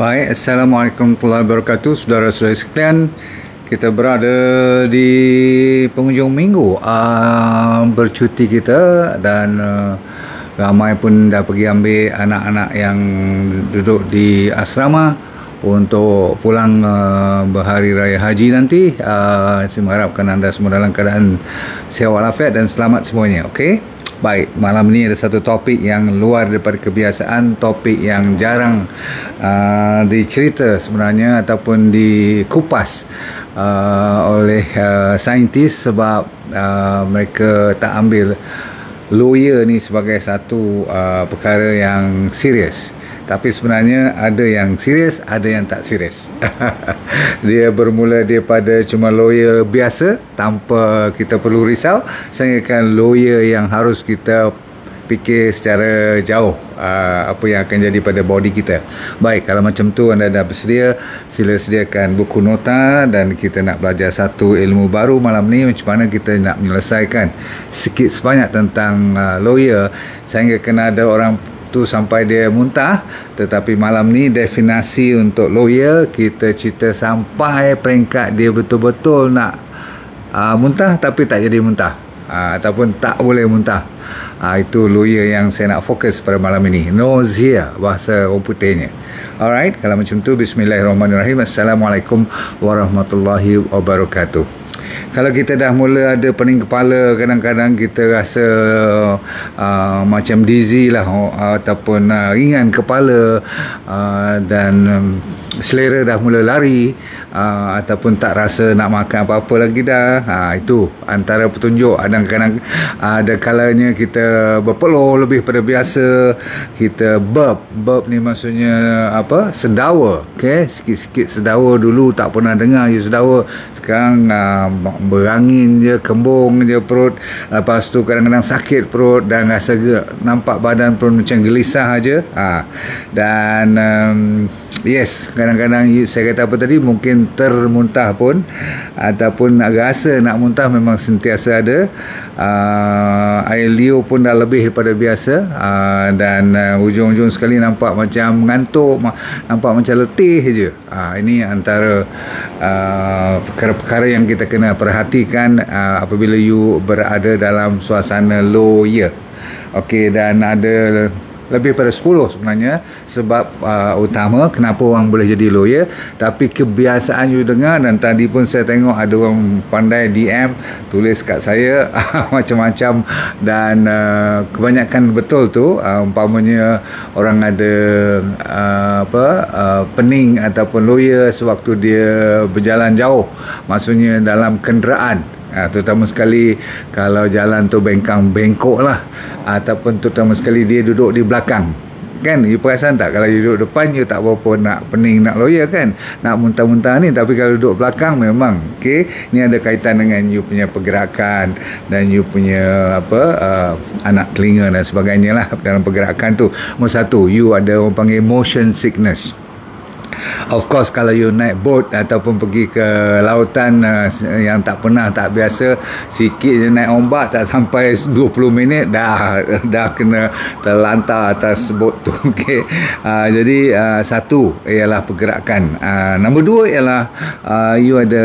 Baik, Assalamualaikum warahmatullahi wabarakatuh. Saudara-saudara sekalian, kita berada di penghujung minggu bercuti kita dan ramai pun dah pergi ambil anak-anak yang duduk di asrama untuk pulang berhari raya haji nanti. Saya mengharapkan anda semua dalam keadaan sihat walafiat dan selamat semuanya. Okey. Baik, malam ini ada satu topik yang luar daripada kebiasaan, topik yang jarang dicerita sebenarnya ataupun dikupas oleh saintis sebab mereka tak ambil lawyer ni sebagai satu perkara yang serius. Tapi sebenarnya ada yang serius, ada yang tak serius. Dia bermula daripada cuma lawyer biasa tanpa kita perlu risau, sehingga lawyer yang harus kita fikir secara jauh apa yang akan jadi pada body kita. Baik, kalau macam tu anda dah bersedia, sila sediakan buku nota dan kita nak belajar satu ilmu baru malam ni, macam mana kita nak menyelesaikan sikit sebanyak tentang lawyer sehingga kena ada orang tu sampai dia muntah. Tetapi malam ni definisi untuk lawyer kita cerita sampai peringkat dia betul-betul nak muntah tapi tak jadi muntah, ataupun tak boleh muntah. Itu lawyer yang saya nak fokus pada malam ini, nausea bahasa orang putihnya. Alright, kalau macam tu bismillahirrahmanirrahim. Assalamualaikum warahmatullahi wabarakatuh. Kalau kita dah mula ada pening kepala, kadang-kadang kita rasa macam dizzy lah, ataupun ringan kepala, dan selera dah mula lari, ataupun tak rasa nak makan apa-apa lagi dah. Itu antara petunjuk. Kadang-kadang ada kalanya kita berpeluh lebih pada biasa, kita burp ni maksudnya apa, sedawa. Okay? Sikit-sikit sedawa. Dulu tak pernah dengar you sedawa, sekarang berangin je, kembung je perut. Lepas tu kadang-kadang sakit perut dan rasa nampak badan pun macam gelisah aja. Dan yes, kadang-kadang saya kata apa tadi, mungkin termuntah pun, ataupun rasa nak muntah memang sentiasa ada. Air liur pun dah lebih daripada biasa, dan hujung-hujung sekali nampak macam mengantuk, nampak macam letih je. Ini antara perkara-perkara yang kita kena perhatikan apabila you berada dalam suasana lawyer. Okey, dan ada lebih pada 10 sebenarnya sebab utama kenapa orang boleh jadi lawyer. Tapi kebiasaan you dengar, dan tadi pun saya tengok ada orang pandai DM tulis kat saya macam-macam, dan kebanyakan betul tu. Umpamanya orang ada pening ataupun lawyer sewaktu dia berjalan jauh, maksudnya dalam kenderaan, terutama sekali kalau jalan tu bengkok lah, ataupun terutama sekali dia duduk di belakang. Kan, you perasan tak, kalau you duduk depan you tak berapa nak pening nak lawyer kan, nak muntah-muntah ni. Tapi kalau duduk belakang memang ni ada kaitan dengan you punya pergerakan dan you punya anak telinga dan sebagainya lah dalam pergerakan tu. Nombor satu, you ada orang panggil motion sickness. Of course, kalau you naik boat ataupun pergi ke lautan yang tak pernah, tak biasa, sikit je naik ombak, tak sampai 20 minit dah kena terlantar atas boat tu. Jadi satu ialah pergerakan. Nombor dua ialah you ada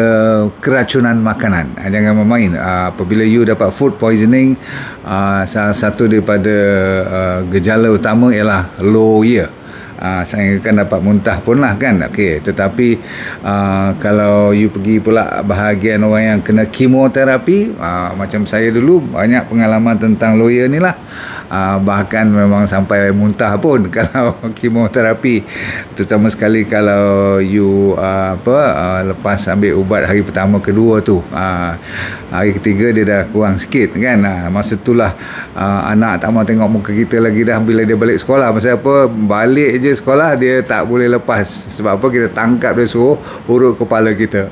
keracunan makanan. Jangan bermain. Apabila you dapat food poisoning, salah satu daripada gejala utama ialah lawyer. Saya akan dapat muntah pun lah kan. Tetapi kalau you pergi pula bahagian orang yang kena kemoterapi, macam saya dulu banyak pengalaman tentang lawyer ni lah. Bahkan memang sampai muntah pun kalau kemoterapi, terutama sekali kalau you lepas ambil ubat hari pertama kedua tu, hari ketiga dia dah kurang sikit kan. Masa itulah anak tak mau tengok muka kita lagi dah bila dia balik sekolah. Pasal apa? Balik je sekolah dia tak boleh lepas. Sebab apa? Kita tangkap dia, suruh urut kepala kita.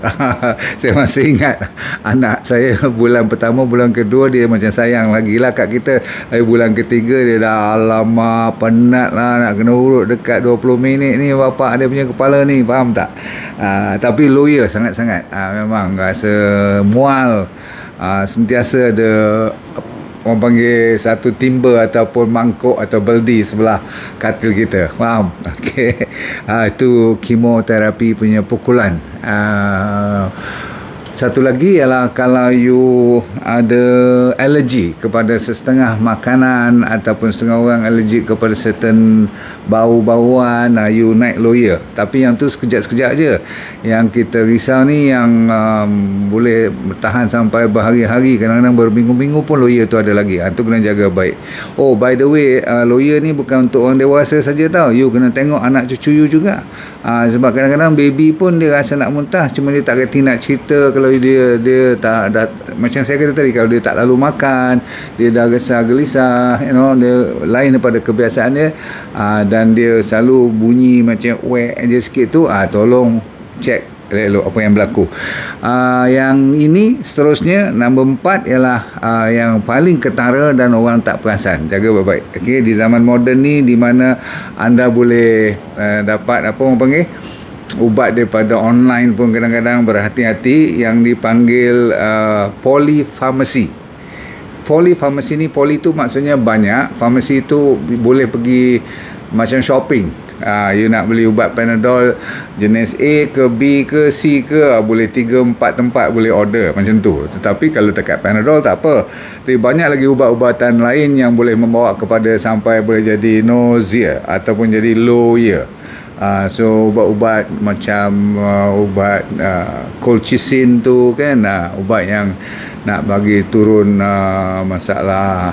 Saya masih ingat anak saya bulan pertama, bulan kedua dia macam sayang lagi lah kat kita. Bulan ketiga dia dah alamak penat lah nak kena urut dekat 20 minit ni bapak dia punya kepala ni, faham tak? Tapi lawyer sangat-sangat memang rasa mual, sentiasa ada orang panggil satu timba ataupun mangkuk atau beldi sebelah katil kita. Faham? Okey. Itu kemoterapi punya pukulan. Satu lagi ialah kalau you ada alergi kepada setengah makanan ataupun setengah orang alergi kepada certain bau-bauan, you naik lawyer. Tapi yang tu sekejap-sekejap je. Yang kita risau ni yang boleh bertahan sampai berhari-hari, kadang-kadang berminggu-minggu pun lawyer tu ada lagi. Itu kena jaga baik. Oh, by the way, lawyer ni bukan untuk orang dewasa saja tau. You kena tengok anak cucu you juga. Sebab kadang-kadang baby pun dia rasa nak muntah, cuma dia tak kerti nak cerita. Kalau dia tak macam saya kata tadi, kalau dia tak lalu makan, dia dah resah gelisah, dia lain daripada kebiasaan dia, dan dia selalu bunyi macam wek je sikit tu, tolong cek elok apa yang berlaku. Yang ini seterusnya, nombor 4 ialah yang paling ketara dan orang tak perasan. Jaga baik-baik. Okey, di zaman moden ni, di mana anda boleh dapat apa orang panggil ubat daripada online pun kadang-kadang, berhati-hati yang dipanggil polypharmacy. Polypharmacy ni, poly tu maksudnya banyak, pharmacy tu boleh pergi macam shopping. You nak beli ubat Panadol jenis A ke B ke C ke, boleh 3-4 tempat boleh order macam tu. Tetapi kalau dekat Panadol tak apa, tapi banyak lagi ubat-ubatan lain yang boleh membawa kepada sampai boleh jadi nausea ataupun jadi low ear. So ubat-ubat macam ubat colchicine tu kan, ubat yang nak bagi turun masalah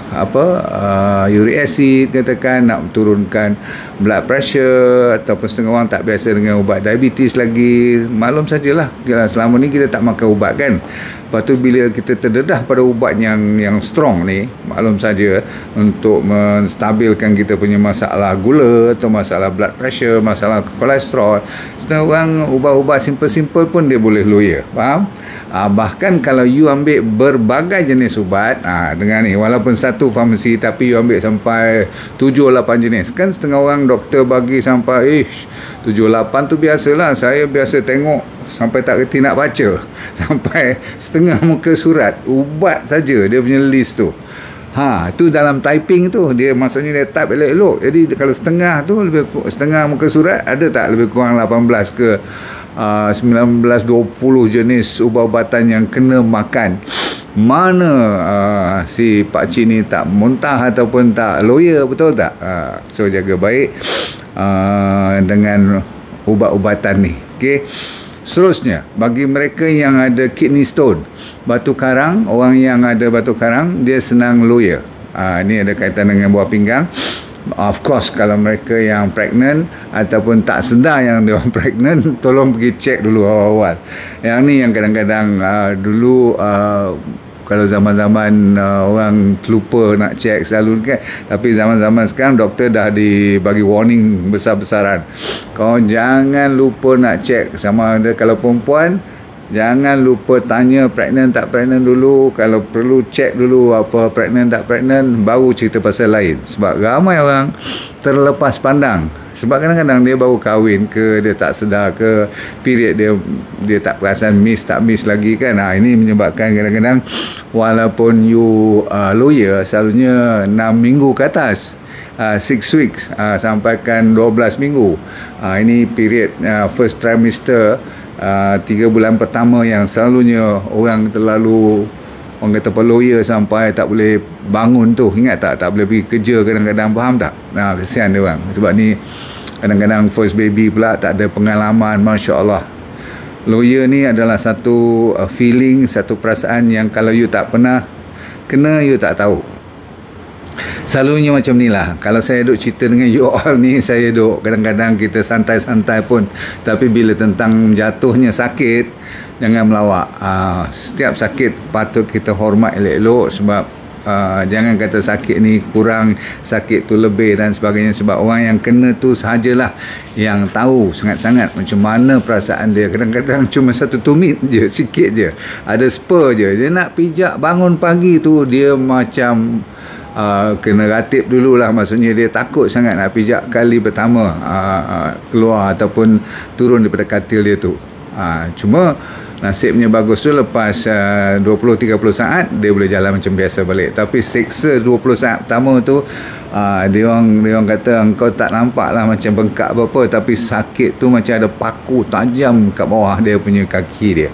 uric acid, katakan nak turunkan blood pressure, ataupun setengah orang tak biasa dengan ubat diabetes lagi. Maklum sajalah, selama ni kita tak makan ubat kan. Lepas tu bila kita terdedah pada ubat yang strong ni, maklum saja untuk menstabilkan kita punya masalah gula atau masalah blood pressure, masalah kolesterol, setengah orang ubat-ubat simple-simple pun dia boleh loya. Faham? Bahkan kalau you ambil berbagai jenis ubat, dengan ni walaupun satu farmasi tapi you ambil sampai 7-8 jenis, kan setengah orang doktor bagi sampai 7-8 tu biasalah. Saya biasa tengok sampai tak kerti nak baca, sampai setengah muka surat ubat saja dia punya list tu. Tu dalam typing tu dia maksudnya dia type elok-elok. Jadi kalau setengah tu, lebih setengah muka surat ada tak lebih kurang 18 ke 19-20 jenis ubat-ubatan yang kena makan. Mana si pakcik ni tak muntah ataupun tak loya, betul tak? So jaga baik dengan ubat-ubatan ni. Okey. Seterusnya, bagi mereka yang ada kidney stone, batu karang, orang yang ada batu karang dia senang loya. Ini ada kaitan dengan buah pinggang. Of course, kalau mereka yang pregnant ataupun tak sedar yang dia orang pregnant, tolong pergi cek dulu awal-awal. Yang ni yang kadang-kadang dulu kalau zaman-zaman orang terlupa nak cek selalu kan. Tapi zaman-zaman sekarang doktor dah dibagi warning besar-besaran. Kau jangan lupa nak cek sama ada kalau perempuan, jangan lupa tanya pregnant tak pregnant dulu. Kalau perlu cek dulu apa pregnant tak pregnant, baru cerita pasal lain. Sebab ramai orang terlepas pandang. Sebab kadang-kadang dia baru kahwin ke, dia tak sedar ke, period dia tak perasan miss tak miss lagi kan. Ini menyebabkan kadang-kadang walaupun you lawyer, selalunya 6 minggu ke atas, 6 weeks sampaikan 12 minggu. Ini period first trimester, 3 bulan pertama yang selalunya orang terlalu, orang kata lawyer sampai tak boleh bangun tu. Ingat tak boleh pergi kerja kadang-kadang, faham tak? Kesian dia orang. Sebab ni kadang-kadang first baby pula tak ada pengalaman. Masya Allah, lawyer ni adalah satu feeling, satu perasaan yang kalau you tak pernah kena, you tak tahu. Selalunya macam ni lah. Kalau saya duk cerita dengan you all ni, saya duk kadang-kadang kita santai-santai pun, tapi bila tentang jatuhnya sakit, jangan melawak. Setiap sakit patut kita hormat elok-elok. Sebab jangan kata sakit ni kurang, sakit tu lebih dan sebagainya. Sebab orang yang kena tu sahajalah yang tahu sangat-sangat macam mana perasaan dia. Kadang-kadang cuma satu tumit je, sikit je, ada spur je, dia nak pijak bangun pagi tu, dia macam kena ratib dululah. Maksudnya dia takut sangat nak pijak kali pertama keluar ataupun turun daripada katil dia tu. Cuma nasibnya bagus tu lepas 20-30 saat dia boleh jalan macam biasa balik. Tapi seksa 20 saat pertama tu dia orang kata engkau tak nampak lah macam bengkak apa-apa, tapi sakit tu macam ada paku tajam kat bawah dia punya kaki dia.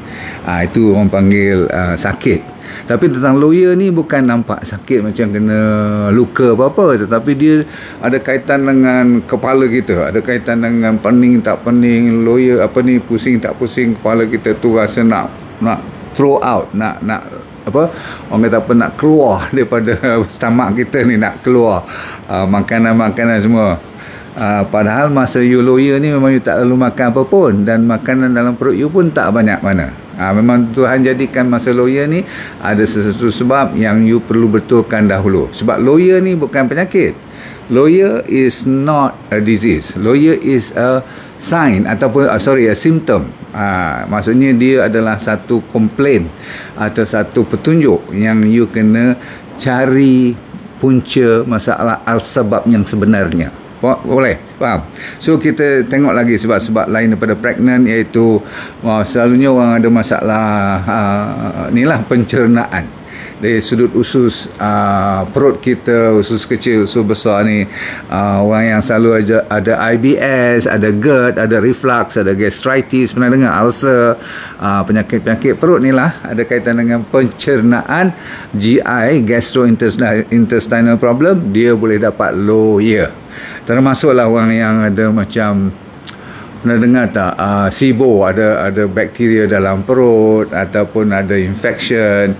Itu orang panggil sakit. Tapi tentang lawyer ni bukan nampak sakit macam kena luka apa-apa, tetapi dia ada kaitan dengan kepala kita, ada kaitan dengan pening tak pening, lawyer pusing tak pusing, kepala kita tu rasa nak throw out, nak apa orang kata apa, nak keluar daripada stomach kita ni, nak keluar makanan-makanan semua. Padahal masa you lawyer ni memang you tak lalu makan apa pun, dan makanan dalam perut you pun tak banyak mana. Memang Tuhan jadikan masa lawyer ni ada sesuatu sebab yang you perlu betulkan dahulu. Sebab lawyer ni bukan penyakit. Lawyer is not a disease. Lawyer is a sign ataupun a symptom. Maksudnya dia adalah satu komplain atau satu petunjuk yang you kena cari punca masalah al-sebab yang sebenarnya. Boleh faham? So kita tengok lagi sebab-sebab lain daripada pregnant, iaitu selalunya orang ada masalah inilah pencernaan dari sudut usus perut kita, usus kecil, usus besar ni. Orang yang selalu ada IBS, ada GERD, ada reflux, ada gastritis, pernah dengar ulcer, penyakit-penyakit perut ni lah ada kaitan dengan pencernaan, GI, gastrointestinal problem, dia boleh dapat lawyer. Termasuklah orang yang ada macam, pernah dengar tak, SIBO, ada bakteria dalam perut, ataupun ada infection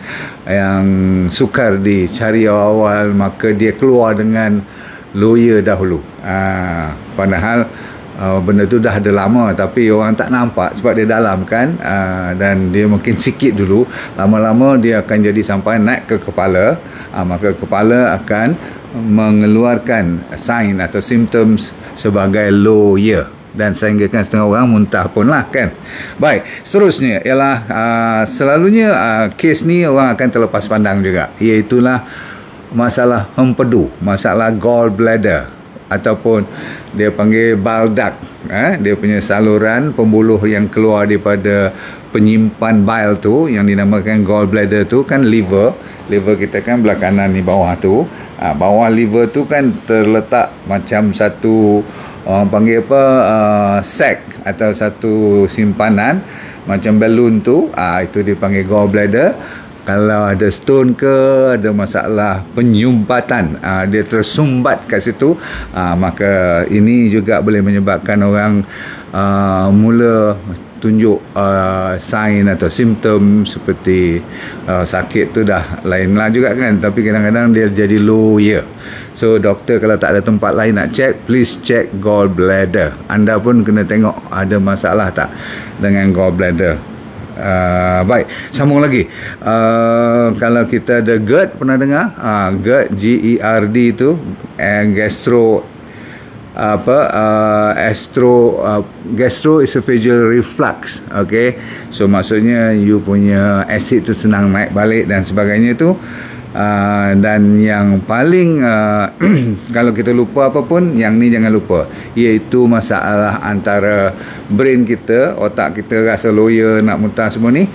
yang sukar dicari awal, maka dia keluar dengan lawyer dahulu. Padahal benda tu dah ada lama, tapi orang tak nampak sebab dia dalam kan, dan dia mungkin sikit dulu, lama-lama dia akan jadi sampai naik ke kepala. Maka kepala akan mengeluarkan sign atau symptoms sebagai lawyer, dan sehinggakan setengah orang muntah pun lah kan. Baik, seterusnya ialah selalunya kes ni orang akan terlepas pandang juga, iaitulah masalah empedu, masalah gallbladder, ataupun dia panggil bile duct. Dia punya saluran pembuluh yang keluar daripada penyimpan bile tu, yang dinamakan gallbladder tu kan liver kita kan belah kanan ni bawah tu. Bawah liver tu kan terletak macam satu orang panggil apa, sac atau satu simpanan macam balloon tu, itu dipanggil gallbladder. Kalau ada stone ke, ada masalah penyumbatan, dia tersumbat kat situ, maka ini juga boleh menyebabkan orang mula tunjuk sign atau simptom seperti sakit tu dah lain lah juga kan, tapi kadang-kadang dia jadi lawyer. So doktor kalau tak ada tempat lain nak check, please check gallbladder. Anda pun kena tengok ada masalah tak dengan gallbladder. Baik, sambung lagi. Kalau kita ada GERD, pernah dengar? GERD, GERD tu gastroesophageal reflux. Okay, so maksudnya you punya acid tu senang naik balik dan sebagainya tu. Dan yang paling kalau kita lupa apa pun, yang ni jangan lupa, iaitu masalah antara brain kita, otak kita rasa lawyer, nak muntah semua ni,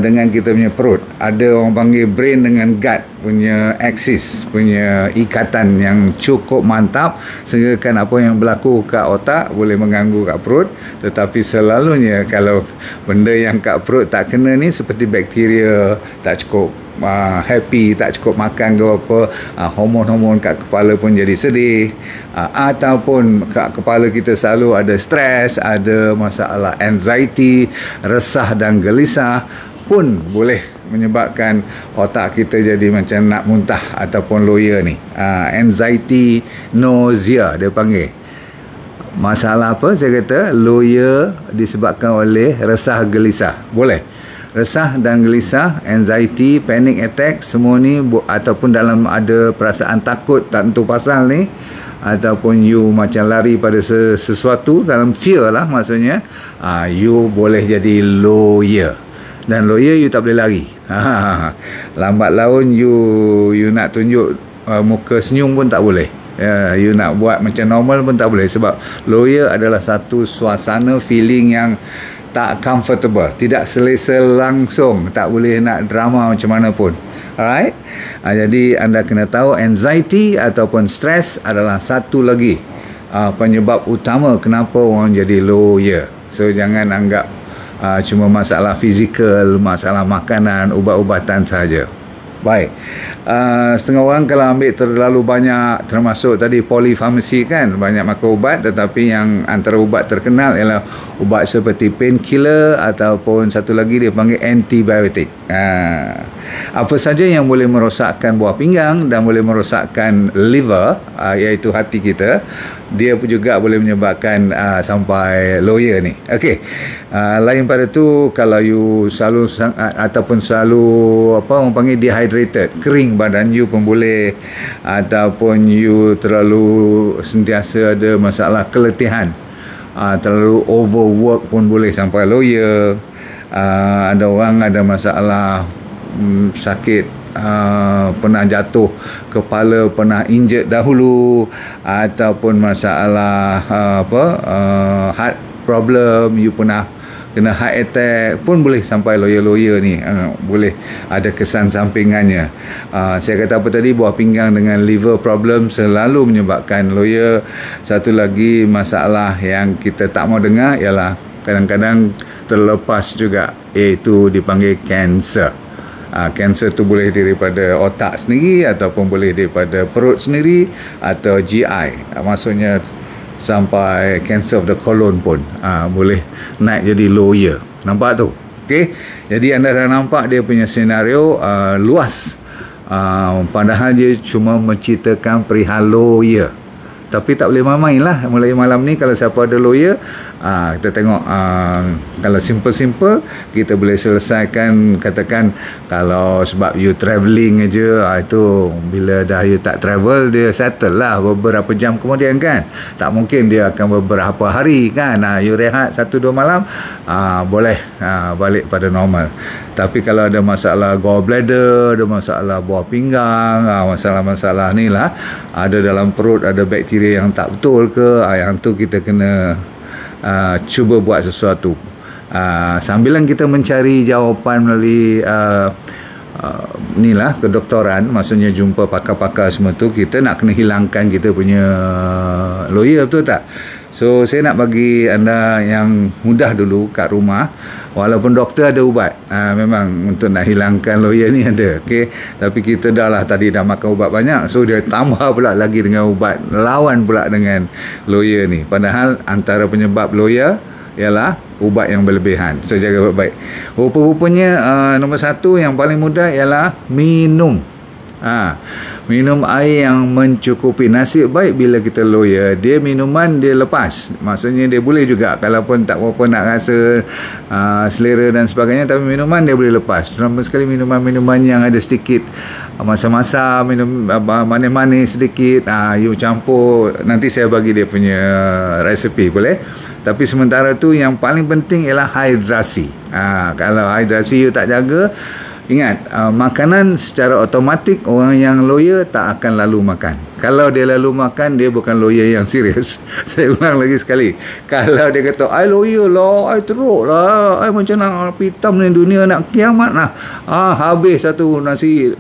dengan kita punya perut. Ada orang panggil brain dengan gut punya axis, punya ikatan yang cukup mantap, sehingga kan apa yang berlaku kat otak boleh mengganggu kat perut. Tetapi selalunya kalau benda yang kat perut tak kena ni, seperti bakteria tak cukup happy, tak cukup makan ke apa, hormon-hormon kat kepala pun jadi sedih, ataupun kat kepala kita selalu ada stres, ada masalah anxiety, resah dan gelisah, pun boleh menyebabkan otak kita jadi macam nak muntah ataupun lawyer ni. Anxiety, nausea dia panggil. Masalah apa? Saya kata lawyer disebabkan oleh resah gelisah. Boleh. Resah dan gelisah, anxiety, panic attack, semua ni ataupun dalam ada perasaan takut tak tentu pasal ni, ataupun you macam lari pada sesuatu dalam fear lah maksudnya, you boleh jadi lawyer. Dan lawyer you tak boleh lari. Lambat laun you nak tunjuk muka senyum pun tak boleh. You nak buat macam normal pun tak boleh, sebab lawyer adalah satu suasana feeling yang tak comfortable, tidak selesa langsung, tak boleh nak drama macam mana pun. Alright. Jadi anda kena tahu anxiety ataupun stres adalah satu lagi penyebab utama kenapa orang jadi lawyer. So jangan anggap cuma masalah fizikal, masalah makanan, ubat-ubatan saja. Baik. Setengah orang kalau ambil terlalu banyak, termasuk tadi polypharmacy kan, banyak makan ubat, tetapi yang antara ubat terkenal ialah ubat seperti painkiller ataupun satu lagi dia panggil antibiotik. Apa saja yang boleh merosakkan buah pinggang dan boleh merosakkan liver, iaitu hati kita, dia pun juga boleh menyebabkan sampai lawyer ni. Okey. Lain pada tu, kalau you selalu ataupun selalu orang panggil dehydrated, kering badan you pun boleh, ataupun you terlalu sentiasa ada masalah keletihan, terlalu overwork pun boleh sampai lawyer. Ada orang ada masalah sakit, pernah jatuh kepala, pernah injured dahulu, ataupun masalah heart problem, you pernah kena heart attack pun boleh sampai lawyer-lawyer ni boleh ada kesan sampingannya. Saya kata apa tadi, buah pinggang dengan liver problem selalu menyebabkan lawyer. Satu lagi masalah yang kita tak mau dengar ialah kadang-kadang terlepas juga, iaitu dipanggil kanser. Kanser tu boleh daripada otak sendiri, ataupun boleh daripada perut sendiri, atau GI, maksudnya sampai cancer of the colon pun boleh naik jadi lawyer. Nampak tu? Okey. Jadi anda dah nampak dia punya senario luas. Padahal dia cuma menceritakan perihal lawyer. Tapi tak boleh main-main lah. Mulai malam ni kalau siapa ada lawyer, kita tengok kalau simple-simple kita boleh selesaikan. Katakan kalau sebab you travelling aja, itu bila dah you tak travel, dia settle lah beberapa jam kemudian kan. Tak mungkin dia akan beberapa hari kan. You rehat 1-2 malam, boleh balik pada normal. Tapi kalau ada masalah gallbladder, ada masalah buah pinggang, masalah-masalah ni lah, ada dalam perut ada bakteria yang tak betul ke, yang tu kita kena cuba buat sesuatu. Sambilan kita mencari jawapan melalui ni lah kedoktoran, maksudnya jumpa pakar-pakar semua tu, kita nak kena hilangkan kita punya lawyer, betul tak? So saya nak bagi anda yang mudah dulu kat rumah, walaupun doktor ada ubat, memang untuk nak hilangkan lawyer ni ada, okay? Tapi kita dah lah tadi dah makan ubat banyak, so dia tambah pula lagi dengan ubat, lawan pula dengan lawyer ni. Padahal antara penyebab lawyer ialah ubat yang berlebihan. So jaga baik-baik. Rupa-rupanya nombor 1 yang paling mudah ialah minum. Minum air yang mencukupi. Nasib baik bila kita lawyer, dia minuman dia lepas. Maksudnya dia boleh juga, kalaupun tak berapa nak rasa selera dan sebagainya, tapi minuman dia boleh lepas. Terutama sekali minuman-minuman yang ada sedikit masa-masa, minum manis-manis sedikit, you campur. Nanti saya bagi dia punya resepi, boleh? Tapi sementara tu yang paling penting ialah hidrasi. Kalau hidrasi you tak jaga, ingat, makanan secara automatik orang yang lawyer tak akan lalu makan. Kalau dia lalu makan, dia bukan lawyer yang serius. Saya ulang lagi sekali. Kalau dia kata, I lawyer lah, I teruk lah, I macam nak hitam ni dunia, nak kiamat lah. Habis satu nasi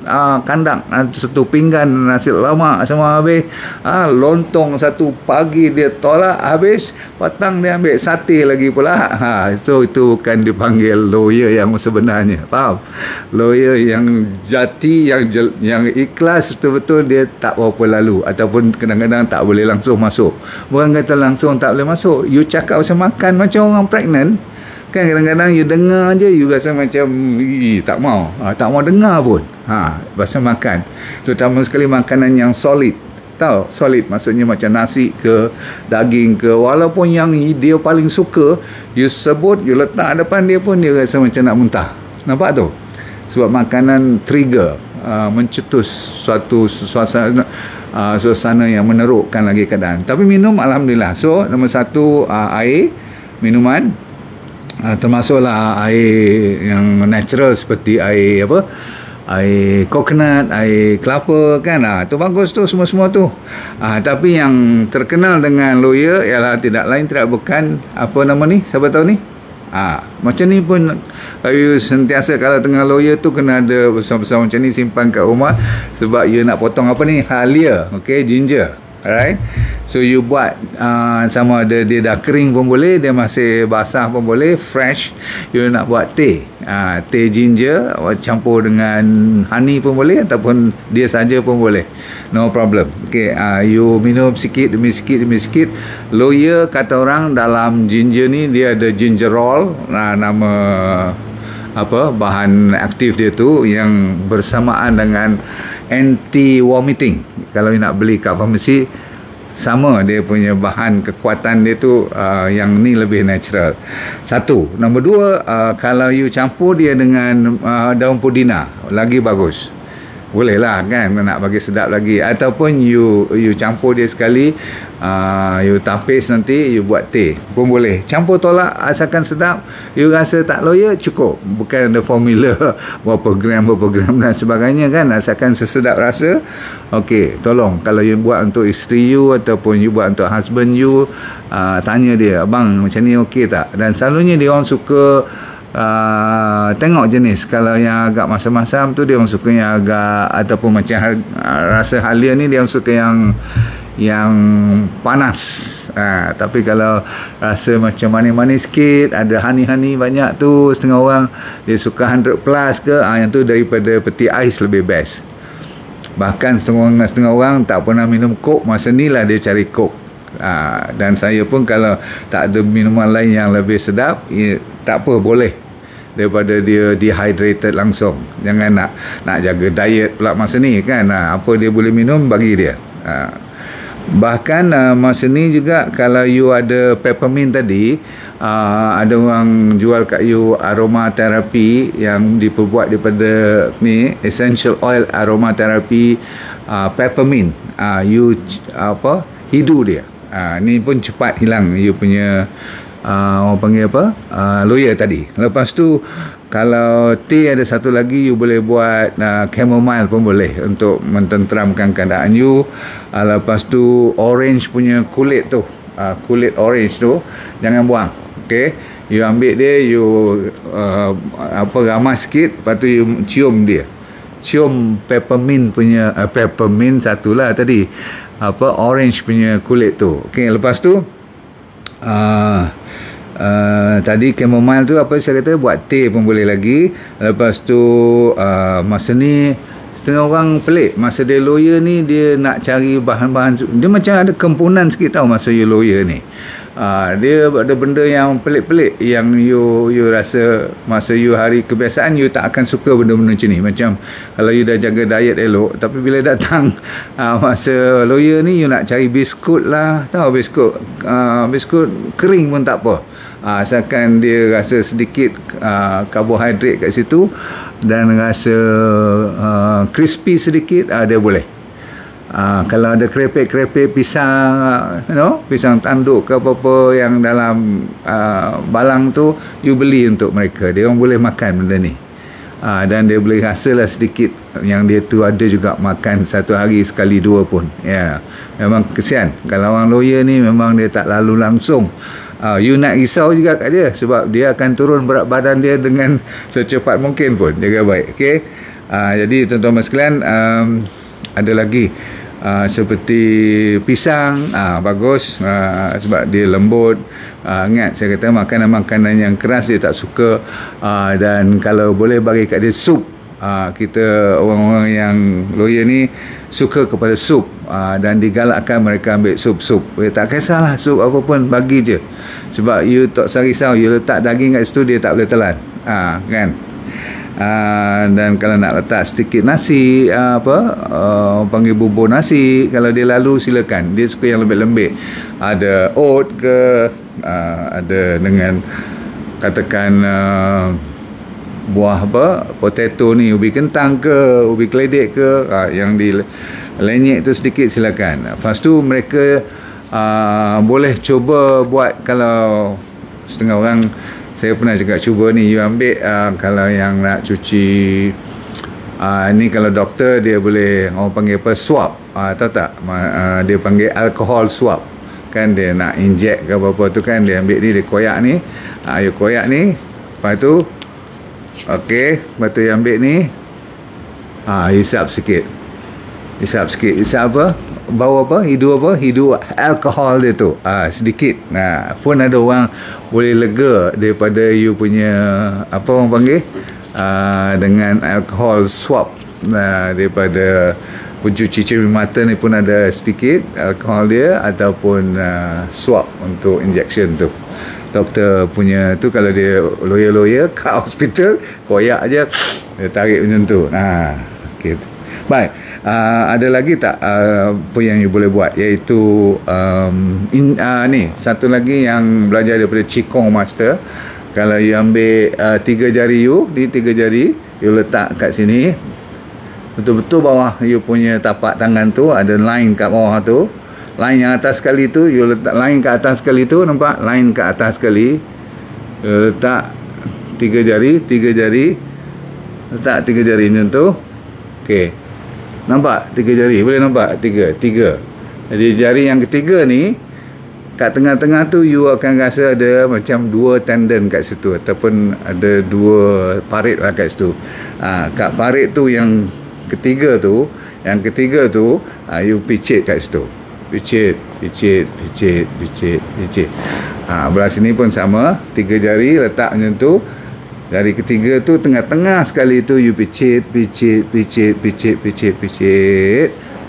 kandang, satu pinggan nasi lemak semua habis. Lontong satu pagi dia tolak habis, petang dia ambil sate lagi pula. So itu bukan dipanggil lawyer yang sebenarnya. Faham? Lawyer yang jati, yang ikhlas betul-betul, dia tak berapa lalu, ataupun kadang-kadang tak boleh langsung masuk. Bukan kata langsung tak boleh masuk, you cakap pasal makan macam orang pregnant kan, kadang-kadang you dengar je you rasa macam tak mau dengar pun pasal makan. Terutama sekali makanan yang solid. Tahu solid maksudnya macam nasi ke, daging ke, walaupun yang dia paling suka you sebut, you letak depan dia pun dia rasa macam nak muntah. Nampak tu? Sebab makanan trigger, mencetus suatu suasana yang menerukkan lagi keadaan. Tapi minum alhamdulillah. So nombor 1 air, minuman, termasuklah air yang natural seperti air air coconut, air kelapa kan, tu bagus tu, semua-semua tu. Tapi yang terkenal dengan lawyer ialah tidak lain tidak bukan, apa nama ni, siapa tahu ni, Macam ni pun you sentiasa kalau tengah lawyer tu kena ada besar-besar macam ni simpan kat rumah, sebab you nak potong apa ni, halia, okay, ginger. Alright, so you buat sama ada dia dah kering pun boleh, dia masih basah pun boleh, fresh. You nak buat teh, teh ginger campur dengan honey pun boleh, ataupun dia saja pun boleh, no problem. Okay, you minum sikit demi sikit demi sikit. Lawyer kata orang dalam ginger ni dia ada gingerol, nama apa bahan aktif dia tu, yang bersamaan dengan anti vomiting. Kalau you nak beli kat farmasi, sama dia punya bahan kekuatan dia tu, yang ni lebih natural. Satu. Nombor dua, kalau you campur dia dengan daun pudina, lagi bagus. Boleh lah kan, nak bagi sedap lagi. Ataupun you campur dia sekali, you tapis nanti, you buat teh pun boleh. Campur tolak, asalkan sedap. You rasa tak lawyer, cukup. Bukan ada formula berapa gram dan sebagainya kan, asalkan sesedap rasa. Okey, tolong kalau you buat untuk isteri you ataupun you buat untuk husband you, tanya dia, abang macam ni okey tak? Dan selalunya dia orang suka tengok jenis. Kalau yang agak masam-masam tu dia orang suka yang agak, ataupun macam rasa halia ni dia orang suka yang panas. Tapi kalau rasa macam manis-manis sikit, ada honey banyak tu, setengah orang dia suka 100 plus ke, yang tu daripada peti ais lebih best. Bahkan setengah orang tak pernah minum Coke, masa ni lah dia cari Coke. Dan saya pun kalau tak ada minuman lain yang lebih sedap, tak apa, boleh, daripada dia dehydrated langsung. Jangan nak jaga diet pula masa ni kan. Apa dia boleh minum, bagi dia. Bahkan masa ni juga kalau you ada peppermint tadi, ada orang jual kat you aromaterapi yang diperbuat daripada ni, essential oil aromaterapi, peppermint. You hidu dia. Ni pun cepat hilang you punya orang panggil apa, lawyer tadi. Lepas tu kalau teh ada satu lagi, you boleh buat chamomile pun boleh untuk mententeramkan keadaan you. Lepas tu orange punya kulit tu, kulit orange tu jangan buang. Okay, you ambil dia, you ramas sikit, lepas tu you cium dia, cium peppermint punya, peppermint satulah tadi, orange punya kulit tu. Okay, lepas tu tadi chamomile tu apa saya kata, buat teh pun boleh lagi. Lepas tu masa ni setengah orang pelik, masa dia lawyer ni dia nak cari bahan-bahan, dia macam ada kempunan sikit tau masa you lawyer ni. Dia ada benda yang pelik-pelik yang you rasa masa you hari kebiasaan you tak akan suka benda-benda macam ni. Macam kalau you dah jaga diet elok, tapi bila datang masa lawyer ni, you nak cari biskut lah, tahu biskut, biskut kering pun tak apa, asalkan dia rasa sedikit karbohidrat kat situ dan rasa crispy sedikit, dia boleh. Kalau ada krepek-krepek pisang, pisang tanduk ke apa-apa yang dalam balang tu, you beli untuk mereka, dia orang boleh makan benda ni. Dan dia boleh rasalah sedikit yang dia tu ada juga makan satu hari sekali dua pun. Memang kesian kalau orang lawyer ni, memang dia tak lalu langsung. You nak risau juga kat dia, sebab dia akan turun berat badan dia dengan secepat mungkin pun. Jaga baik. Okay? Jadi tuan-tuan sekalian, ada lagi seperti pisang, bagus, sebab dia lembut. Ingat saya kata makanan-makanan yang keras dia tak suka. Dan kalau boleh bagi kat dia sup. Kita orang-orang yang lawyer ni suka kepada sup, dan digalakkan mereka ambil sup-sup. Tak kisahlah sup apa pun, bagi je. Sebab you tak usah risau, you letak daging kat situ dia tak boleh telan, kan. Dan kalau nak letak sedikit nasi, panggil bubur nasi, kalau dia lalu silakan. Dia suka yang lembik-lembik, ada oat ke, ada dengan katakan buah potato ni, ubi kentang ke, ubi keledek ke, yang dilenyek tu sedikit silakan. Lepas tu mereka boleh cuba buat, kalau setengah orang, saya pernah juga cuba ni, you ambil kalau yang nak cuci ni, kalau doktor dia boleh, orang panggil apa, swab, tahu tak, dia panggil alcohol swab. kan dia nak inject ke apa-apa tu kan, dia ambil ni, dia koyak ni, you koyak ni, lepas tu okey, lepas tu yang ambil ni, hisap sikit, hisap apa, bau apa, hidu alkohol dia tu, sedikit. Pun ada orang boleh lega daripada you punya apa orang panggil, dengan alkohol swab, daripada pencuci cermin mata ni pun ada sedikit alkohol dia, ataupun swab untuk injection tu. Doktor punya tu, kalau dia lawyer kat hospital, koyak je, dia tarik macam tu. Okay. Baik, ada lagi tak apa yang you boleh buat, iaitu ni satu lagi yang belajar daripada Qigong Master. Kalau you ambil 3 jari you, ni 3 jari you letak kat sini, betul-betul bawah you punya tapak tangan tu ada line kat bawah tu, line yang atas sekali tu you letak, line kat atas sekali tu, nampak line kat atas sekali, you letak 3 jari, letak 3 jari macam tu. Okey, nampak 3 jari, boleh nampak 3. Jadi jari yang ketiga ni kat tengah-tengah tu you akan rasa ada macam 2 tendon kat situ, ataupun ada 2 parit lah kat situ. Kat parit tu yang ketiga tu, you picit kat situ, picit. Belah sini pun sama, 3 jari letak macam tu. Jari ketiga tu tengah-tengah sekali tu you picit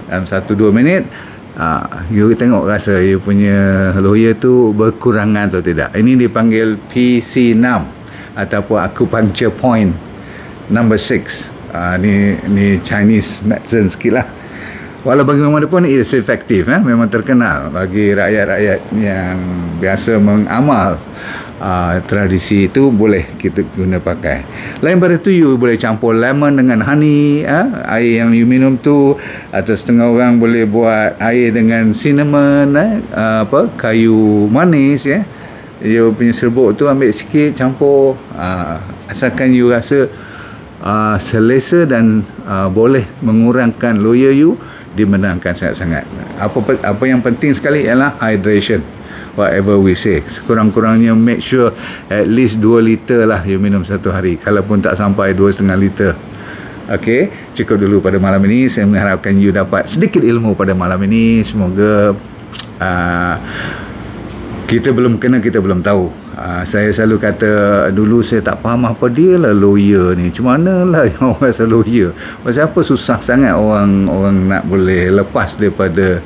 dalam 1-2 minit. You tengok rasa you punya loya tu berkurangan atau tidak. Ini dipanggil PC6 ataupun acupuncture point number 6. Ni Chinese medicine sikit lah. Walau bagaimanapun it is effective, memang terkenal bagi rakyat-rakyat yang biasa mengamal tradisi itu, boleh kita guna pakai. Lain pada tu you boleh campur lemon dengan honey, air yang you minum tu, atau setengah orang boleh buat air dengan cinnamon, kayu manis, you punya serbuk tu ambil sikit campur, asalkan you rasa selesa dan boleh mengurangkan loya you, dimenangkan sangat-sangat. Apa yang penting sekali ialah hydration. Whatever we say, sekurang-kurangnya make sure at least 2 liter lah you minum satu hari, kalaupun tak sampai 2,5 liter. Okey, cukup dulu pada malam ini. Saya mengharapkan you dapat sedikit ilmu pada malam ini. Semoga kita belum kena, kita belum tahu. Saya selalu kata dulu saya tak faham apa dia lah lawyer ni, macam mana lah yang orang rasa lawyer, pasal apa susah sangat orang nak boleh lepas daripada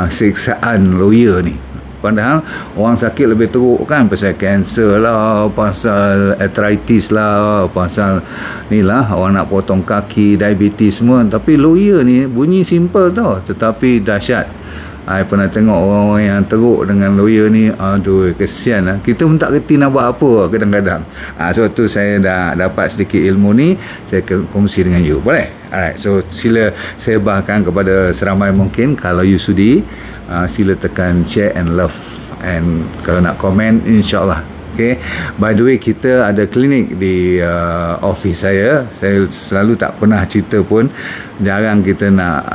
siksaan lawyer ni. Padahal orang sakit lebih teruk kan, pasal kanser lah, pasal arthritis lah, pasal ni lah orang nak potong kaki, diabetes semua. Tapi lawyer ni bunyi simple tau, tetapi dahsyat. I pernah tengok orang-orang yang teruk dengan lawyer ni, aduh kesian lah. Kita pun tak kerti nak buat apa kadang-kadang. Sebab tu saya dah dapat sedikit ilmu ni, saya kongsi dengan you. Boleh? Alright, so sila sebarkan kepada seramai mungkin. Kalau you sudi, sila tekan share and love, and kalau nak komen, insyaAllah. Okay. By the way, kita ada klinik di office saya. Saya selalu tak pernah cerita pun, jarang kita nak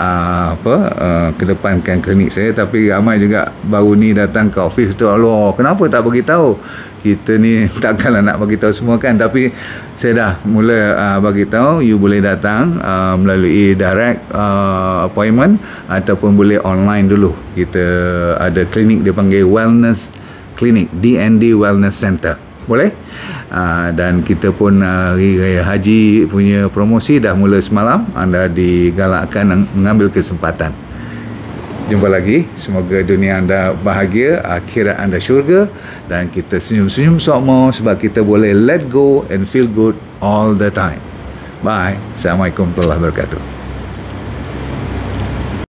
kedepankan klinik saya. Tapi ramai juga baru ni datang ke office tu, Allah, kenapa tak bagi tahu? Kita ni takkanlah nak bagi tahu semua kan, tapi saya dah mula bagi tahu. You boleh datang melalui direct appointment, ataupun boleh online dulu. Kita ada klinik dia panggil wellness klinik, DND Wellness Center. Boleh? Dan kita pun Hari Raya Haji punya promosi dah mula semalam. Anda digalakkan mengambil kesempatan. Jumpa lagi. Semoga dunia anda bahagia, akhirat anda syurga, dan kita senyum-senyum semua sebab kita boleh let go and feel good all the time. Bye. Assalamualaikum warahmatullahi wabarakatuh.